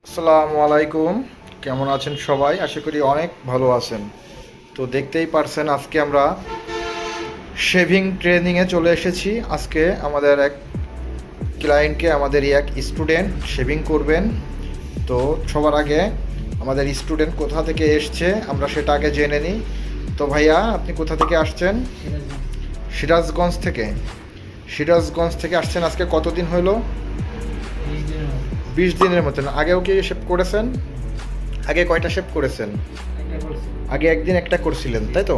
আসসালামু আলাইকুম। কেমন আছেন সবাই? আশা করি অনেক ভালো আছেন। তো দেখতেই পারছেন আজকে আমরা শেভিং ট্রেনিংয়ে চলে এসেছি। আজকে আমাদের এক ক্লায়েন্টকে, আমাদেরই এক স্টুডেন্ট শেভিং করবেন। তো সবার আগে আমাদের স্টুডেন্ট কোথা থেকে এসছে আমরা সেটা আগে জেনে নিই। তো ভাইয়া, আপনি কোথা থেকে আসছেন? সিরাজগঞ্জ থেকে। সিরাজগঞ্জ থেকে আসছেন। আজকে কতদিন হলো? 20 দিনের মতন। আগেও কি শেভ করেছেন? আগে কয়টা শেভ করেছেন? আগে একদিন একটা করছিলেন, তাই তো?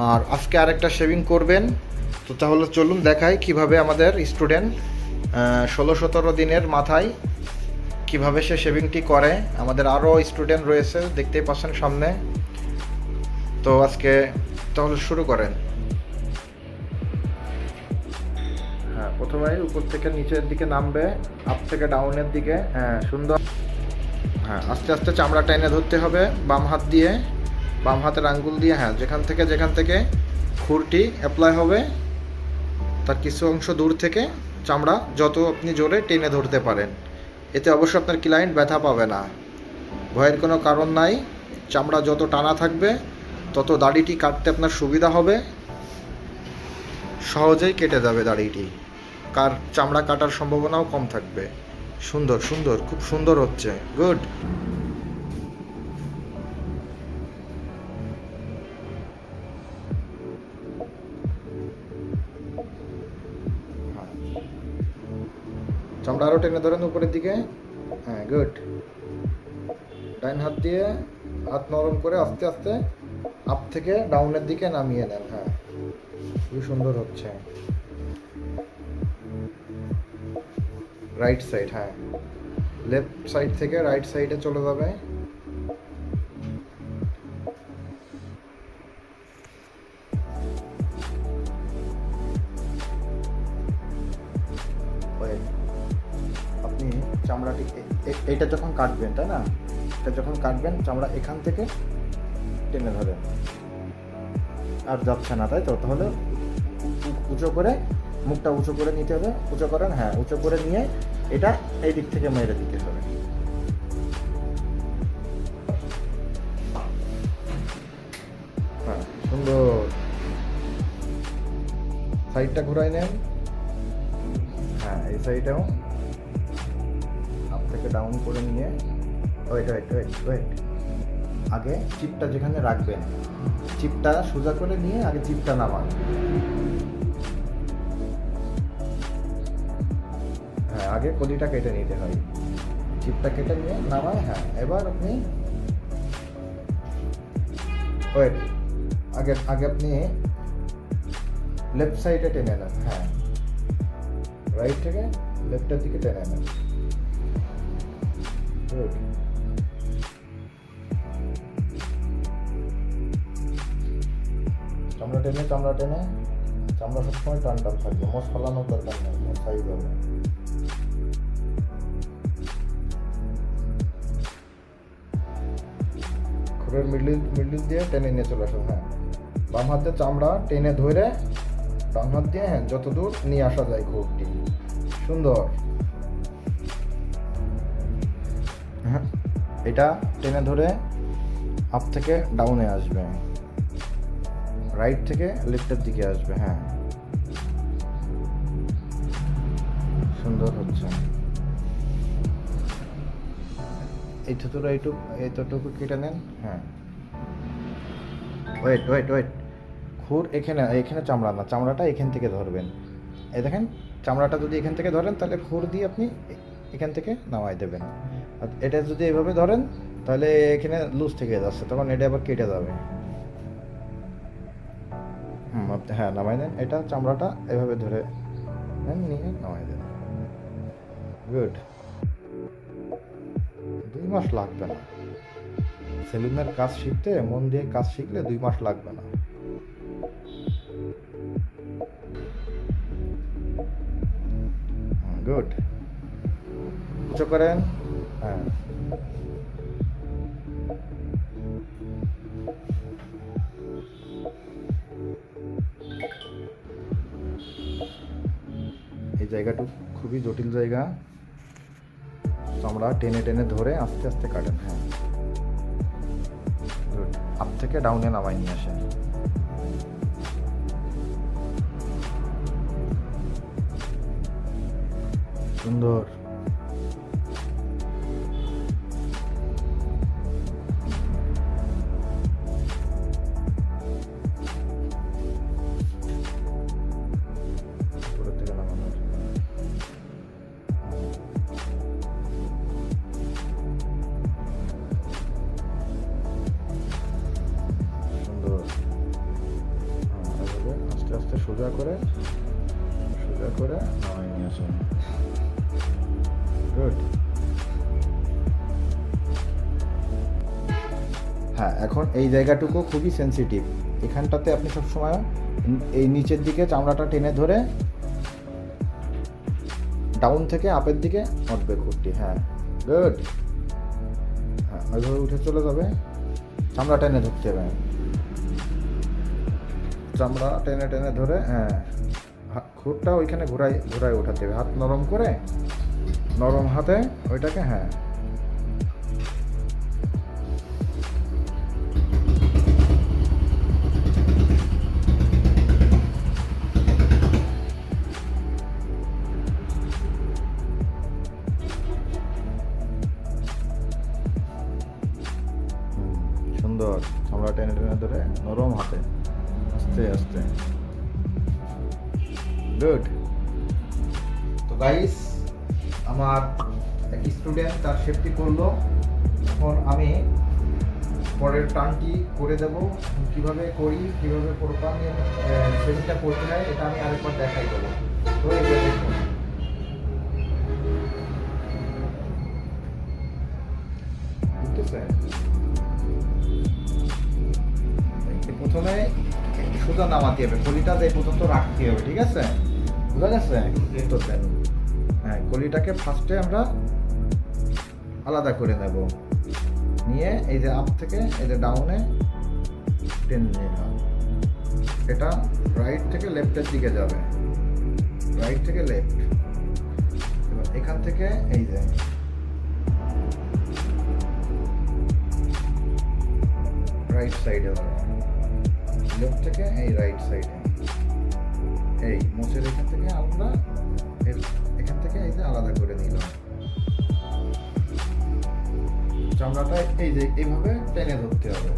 আর আজকে আরেকটা শেভিং করবেন। তো তাহলে চলুন দেখাই কিভাবে আমাদের স্টুডেন্ট 16-17 দিনের মাথায় কিভাবে সে শেভিংটি করে। আমাদের আরও স্টুডেন্ট রয়েছে, দেখতেই পাচ্ছেন সামনে। তো আজকে তাহলে শুরু করেন। হ্যাঁ, প্রথমে উপর থেকে নিচের দিকে নামবে, আপ থেকে ডাউনের দিকে। হ্যাঁ, সুন্দর। হ্যাঁ, আস্তে আস্তে চামড়াটা এনে ধরতে হবে বাম হাত দিয়ে, বাম হাতের আঙ্গুল দিয়ে। হ্যাঁ, যেখান থেকে খুরটি অ্যাপ্লাই হবে তার কিছু অংশ দূর থেকে চামড়া যত আপনি জোরে টেনে ধরতে পারেন। এতে অবশ্য আপনার ক্লায়েন্ট ব্যথা পাবে না, ভয়ের কোনো কারণ নাই। চামড়া যত টানা থাকবে তত দাড়িটি কাটতে আপনার সুবিধা হবে, সহজেই কেটে যাবে দাড়িটি। চামড়া কাটার সম্ভাবনাও কম থাকবে। সুন্দর সুন্দর, খুব সুন্দর হচ্ছে। গুড। চামড়া আরও টেনে ধরেন উপরের দিকে। হ্যাঁ, গুড। ডাইন হাত দিয়ে হাত নরম করে আস্তে আস্তে আপ থেকে ডাউনের দিকে নামিয়ে নেন। হ্যাঁ, খুবই সুন্দর হচ্ছে। Right side. হ্যাঁ, লেফট সাইড থেকে রাইট সাইডে চলে যাবে। আপনি চামড়াটি এইটা যখন কাটবেন, তাই না? এটা যখন কাটবেন চামড়া এখান থেকে টেনে ধরেন। আর যাচ্ছে না, তাই তো? তাহলে উঁচু করে মুখটা উঁচু করে নিতে হবে। উঁচু করেন। হ্যাঁ, উঁচু করে নিয়ে এটা এই দিক থেকে মেরে দিতে হবে। হ্যাঁ, সুন্দর। সাইডটা ঘুরাই নেন। হ্যাঁ, এই সাইডেও আপ থেকে ডাউন করে নিয়ে ওয়েট ওয়েট ওয়েট ওয়েট আগে চিপটা যেখানে রাখবেন, চিপটা সোজা করে নিয়ে আগে চিপটা নামান। হ্যাঁ, আগে কলিটা কেটে নিতে হয়, চিপটা কেটে নিয়ে নামায়। হ্যাঁ, এবার আপনি ওয়েট আগে আগে আপনি লেফট সাইডে টেনে নেন। হ্যাঁ, রাইট থেকে লেফটের দিকে টেনে নেন। গুড। চামড়া টেনে চামড়া টেনে চামড়া সবসময় টান টান থাকবে, মোষ ফলানোর দরকার নেই, মোষ সাইজ হবে। খুরের মিডল দিয়ে টেনে নিয়ে চলে আসো। হ্যাঁ, বাম হাতে চামড়া টেনে ধরে ডান হাত দিয়ে হ্যাঁ যত দূর নিয়ে আসা যায় খুরটি। সুন্দর। হ্যাঁ, এটা টেনে ধরে আপ থেকে ডাউনে আসবে, রাইট থেকে লেফটের দিকে আসবে। হ্যাঁ, সুন্দর হচ্ছে। এইটুকু কেটে নেন। হ্যাঁ, ওয়েট ওয়েট ওয়েট খুর এখানে, এখানে চামড়া না, চামড়াটা এখান থেকে ধরবেন। এই দেখেন, চামড়াটা যদি এখান থেকে ধরেন তাহলে খুর দিয়ে আপনি এখান থেকে নামাই দেবেন। আর এটা যদি এভাবে ধরেন তাহলে এখানে লুজ থেকে যাচ্ছে, তখন এটা আবার কেটে যাবে। আপনি হ্যাঁ নামাই দেন, এটা চামড়াটা এভাবে ধরে নেন, নিয়ে নামাই দেন। গুড। 2 মাস লাগবে না, সেলুনের কাজ শিখতে মন দিয়ে কাজ শিখলে 2 মাস লাগবে না। গুড। উঁচু করেন। হ্যাঁ, এই জায়গাটুকু খুবই জটিল জায়গা। চামড়া টেনে টেনে ধরে আস্তে আস্তে কাটেন। হ্যাঁ, গুড। আপ থেকে ডাউনে নামাই নিয়ে আসেন। সুন্দর। উপরের থেকে নামানোর। সুন্দর। এভাবে আস্তে আস্তে সোজা করে নামাই নিয়ে আসেন। গুড। হ্যাঁ, এখন এই জায়গাটুকু খুবই সেনসিটিভ। এখানটাতে আপনি সবসময় এই নিচের দিকে চামড়াটা টেনে ধরে ডাউন থেকে আপের দিকে উঠবে খুঁটটি। হ্যাঁ, গুড। হ্যাঁ, ওইভাবে উঠে চলে যাবে। চামড়া টেনে ধরতে হবে। চামড়া টেনে টেনে ধরে, হ্যাঁ, খুঁটটা ওইখানে ঘুরাই ওঠাতে হবে। হাত নরম করে, নরম হাতে ওইটাকে, হ্যাঁ, সুন্দর। চামড়া টেনে টেনে ধরে নরম হাতে আস্তে আস্তে। গুড। তো গাইস, আমার এক স্টুডেন্ট তার সেফটি করলো। এখন আমি পরের টার্নটি করে দেব। কিভাবে করি, কিভাবে প্রোগ্রাম সেটিংটা করতে হয়, এটা আমি আরেকবার দেখাই দেবো। তো এগুলো দেখুন। বুঝতেছেন? প্রথমে সোজা নামাতে হবে, কলিটা যে পর্যন্ত রাখতে হবে। ঠিক আছে, বুঝা গেছে? হ্যাঁ, কলিটাকে ফার্স্টে আমরা আলাদা করে নেব। নিয়ে এই যে আপ থেকে এই যে ডাউনে টেনে নিলাম। এটা রাইট থেকে লেফটের দিকে যাবে, রাইট থেকে লেফট। এবার এখান থেকে এই যে রাইট সাইডে যাবে, লেফট থেকে এই রাইট সাইডে। এই মোচের এখান থেকে আমরা এখান থেকে এই যে আলাদা করে নিলাম। চামড়াটা এই যে এইভাবে টেনে ধরতে হবে।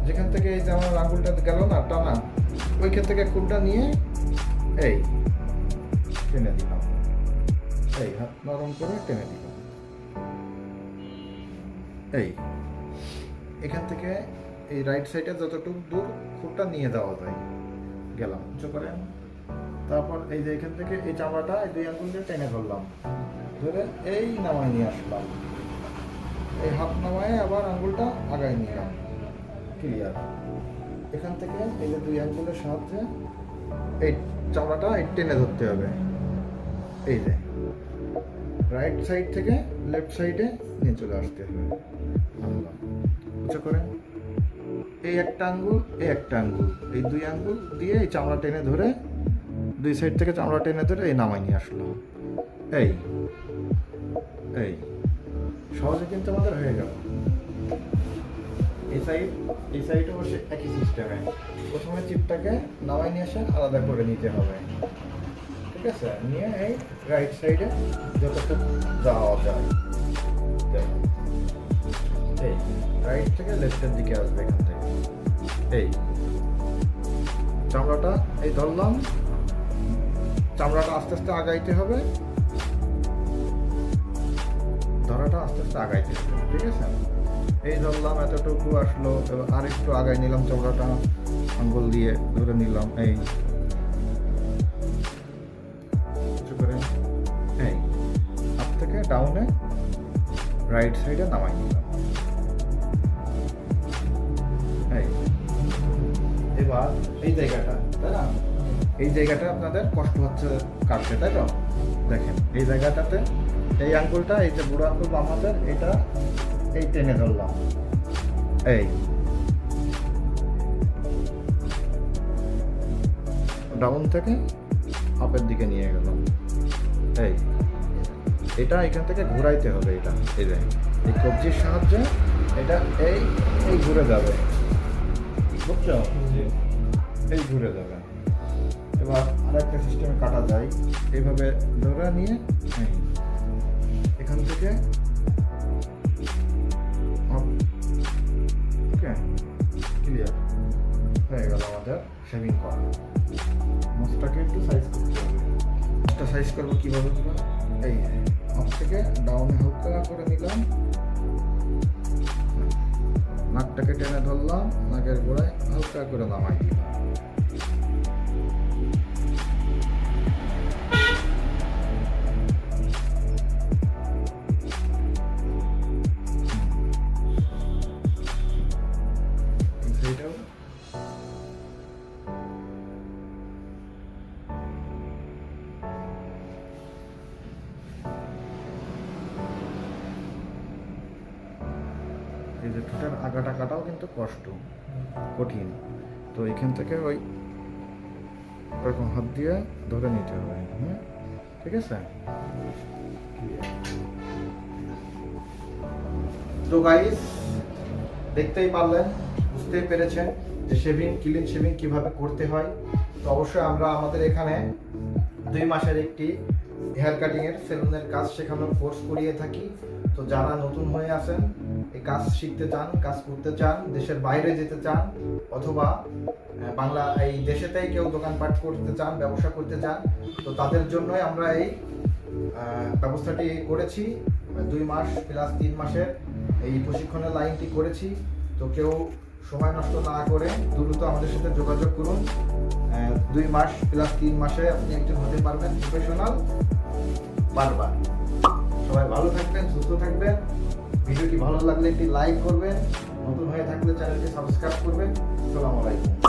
যেখান থেকে এই যে আমার আঙুলটা গেল না টানা, ওইখান থেকে খুঁটটা নিয়ে এই টেনে দিলাম। এই হাত নরম করে টেনে দিলাম। এই এখান থেকে এই রাইট সাইডে যতটুকু দূর খুঁটটা নিয়ে যাওয়া যায় গেলাম। উঁচু করে তারপর এই যে এখান থেকে এই চামড়াটা এই দুই আঙুল দিয়ে টেনে ধরলাম, ধরে এই নামায় নিয়ে আসলাম। এই হাত নামায় আবার আঙুলটা আগায় নিলাম। ক্লিয়ার? এখান থেকে এই যে দুই আঙুলের সাহায্যে এই চামড়াটা এই টেনে ধরতে হবে। এই যে রাইট সাইড থেকে লেফট সাইডে নিয়ে চলে আসতে হবে। উঁচু করে এই একটা আঙ্গুল, এই একটা আঙ্গুল, এই দুই আঙ্গুল দিয়ে এই চামড়া টেনে ধরে দুই সাইড থেকে চামড়া টেনে ধরে এই নামাই নিয়ে আসলো। এই এই সহজে কিন্তু আমাদের হয়ে গেল। এই সাইডে বসে একই সিস্টেমে প্রথমে চিপটাকে নামাই নিয়ে এসে আলাদা করে নিতে হবে। ঠিক আছে? নিয়ে এই রাইট সাইডে যতটুকু যাওয়া যায়, এই রাইট থেকে লেফটের দিকে আসবে। এখান থেকে এই চামড়াটা এই ধরলাম, চামড়াটা আস্তে আস্তে আগাইতে হবে, ধরাটা আস্তে আস্তে আগাইতে হবে। ঠিক আছে? এই ধরলাম, এতটুকু আসলো। এবার আর একটু আগাই নিলাম, চামড়াটা আঙ্গুল দিয়ে ধরে নিলাম। এই এই হাত থেকে ডাউনে রাইট সাইডে নামাই নিলাম। এবার এই জায়গাটা, তাই না? এই জায়গাটা আপনাদের কষ্ট হচ্ছে কাটতে, তাই তো? দেখেন এই জায়গাটাতে এই আঙ্গুলটা, এই যে বুড়ো আঙ্গুল বাম হাতের, এটা এই টেনে ধরলাম। এই ডাউন থেকে আপের দিকে নিয়ে গেলাম। এই এটা এখান থেকে ঘুরাইতে হবে, এটা এই যে এই কবজির সাহায্যে এটা এই এই ঘুরে যাবে, বুঝছো? এই ঘুরে যাবে। এবার আরেকটা সিস্টেমে কাটা যায়, এইভাবে ধরে নিয়ে এখান থেকে ওকে ক্লিয়ার হয়ে গেল আমাদের শেভিং করা। মোস্টটাকে একটু সাইজ করতে হবে। মোস্টটা সাইজ করবো কীভাবে পুরো এই আপ থেকে ডাউনে হালকা করে নিলাম, নাকটাকে টেনে ধরলাম, নাকের গোড়ায় হালকা করে নামাই দিলাম। সেইটাও এই যে ঠোঁটের আগাটা কাটাও কিন্তু কঠিন, তো এখান থেকে ওই ওরকম হাত দিয়ে ধরে নিতে হবে। ঠিক আছে। তো গাইস দেখতেই পারলেন, বুঝতেই পেরেছেন যে ক্লিন শেভিং কিভাবে করতে হয়। তো অবশ্যই আমরা আমাদের এখানে 2 মাসের একটি হেয়ার কাটিং এর সেলুনের কাজ শেখানোর কোর্স করিয়ে থাকি। তো যারা নতুন হয়ে আছেন, এই কাজ শিখতে চান, কাজ করতে চান, দেশের বাইরে যেতে চান, অথবা বাংলা এই দেশেতেই কেউ দোকানপাট করতে চান, ব্যবসা করতে চান, তো তাদের জন্যই আমরা এই ব্যবস্থাটি করেছি। 2 মাস প্লাস 3 মাসের এই প্রশিক্ষণের লাইনটি করেছি। তো কেউ সময় নষ্ট না করে দ্রুত আমাদের সাথে যোগাযোগ করুন। 2 মাস প্লাস 3 মাসে আপনি একজন হতে পারবেন প্রফেশনাল বারবার। সবাই ভালো থাকবেন, সুস্থ থাকবেন। ভিডিওটি ভালো লাগলে একটি লাইক করবেন, নতুন হয়ে থাকলে চ্যানেলটি সাবস্ক্রাইব করবেন। আসসালামু আলাইকুম।